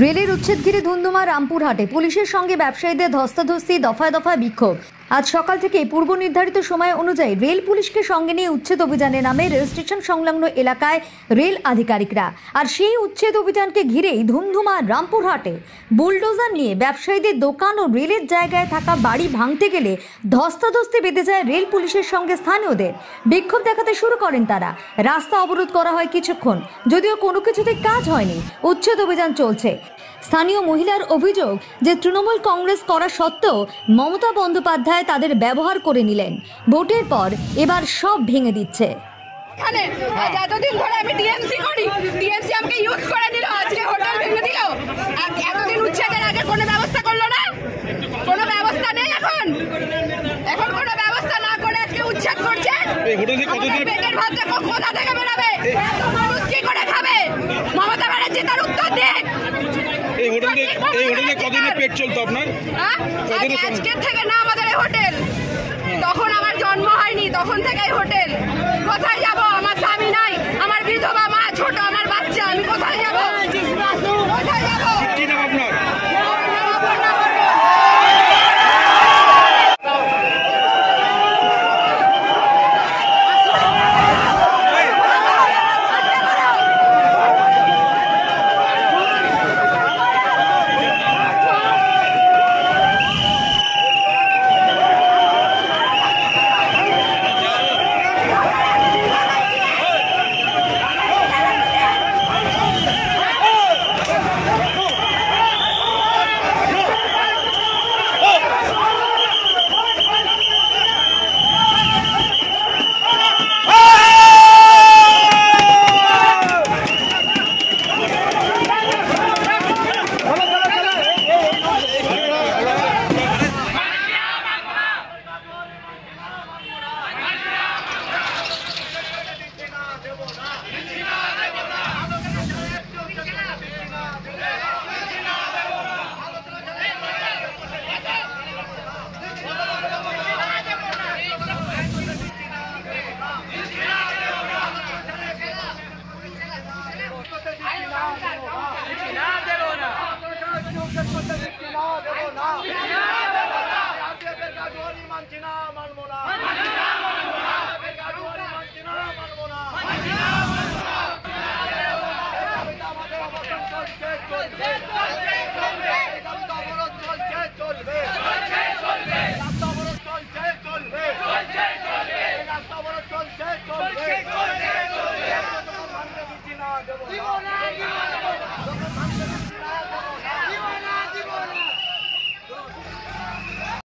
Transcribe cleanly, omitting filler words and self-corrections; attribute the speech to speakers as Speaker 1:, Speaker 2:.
Speaker 1: রেলের উচ্ছেদ ঘিরে ধুন্ধুমা রামপুরহাটে পুলিশের সঙ্গে ব্যবসায়ীদের ধস্তাধস্তি, দফায় দফায় বিক্ষোভ। আজ সকাল থেকে পূর্ব নির্ধারিত সময় অনুযায়ী রেল পুলিশকে সঙ্গে নিয়ে উচ্ছেদ অভিযানে নামে রেল স্টেশন সংলগ্ন এলাকায় রেল আধিকারিকরা। আর সেই উচ্ছেদ অভিযানকে ঘিরেই ধুন্ধুমা রামপুরহাটে। বুলডোজার নিয়ে ব্যবসায়ীদের দোকান ও রেলের জায়গায় থাকা বাড়ি ভাঙতে গেলে ধস্তাধস্তি বেঁধে যায় রেল পুলিশের সঙ্গে স্থানীয়দের। বিক্ষোভ দেখাতে শুরু করেন তারা। রাস্তা অবরোধ করা হয় কিছুক্ষণ, যদিও কোনো কিছুতে কাজ হয়নি। উচ্ছেদ অভিযান চলছে। স্থানীয় মহিলার অভিযোগ যে তৃণমূল কংগ্রেস করা সত্ত্বেও মমতা বন্দ্যোপাধ্যায় তাদের ব্যবহার করে নিলেন। ভোটের পর এবার সব ভেঙে দিচ্ছে।
Speaker 2: এতদিন ধরে আমি টিএমসি করি, টিএমসি আমাকে ইউজ করে দিল, আজকে হোটেল ভেঙে দিল। এতদিন উচ্ছেদের আগে কোনো ব্যবস্থা করলো না, কোনো ব্যবস্থা নেই। এখন কোনো ব্যবস্থা না করে আজকে উচ্ছেদ করছে। পেটের ভাতটা কোথা থেকে বেরোবে? এত মানুষ কি করে খাবে? মমতা ব্যানার্জি তার উত্তর দিক।
Speaker 3: এই হোটেলে কতদিনে পেট চলতো আপনার?
Speaker 2: আজকের থেকে না আমাদের এই হোটেল, তখন আমার জন্ম হয়নি, তখন থেকেই হোটেল। কোথায় যাব? আমার স্বামী নাই, আমার বিধবা মা, ছোট আমার বাচ্চা, আমি কোথায় যাব? কোথায় যাব?
Speaker 3: কি নাম আপনার?
Speaker 2: চলবে।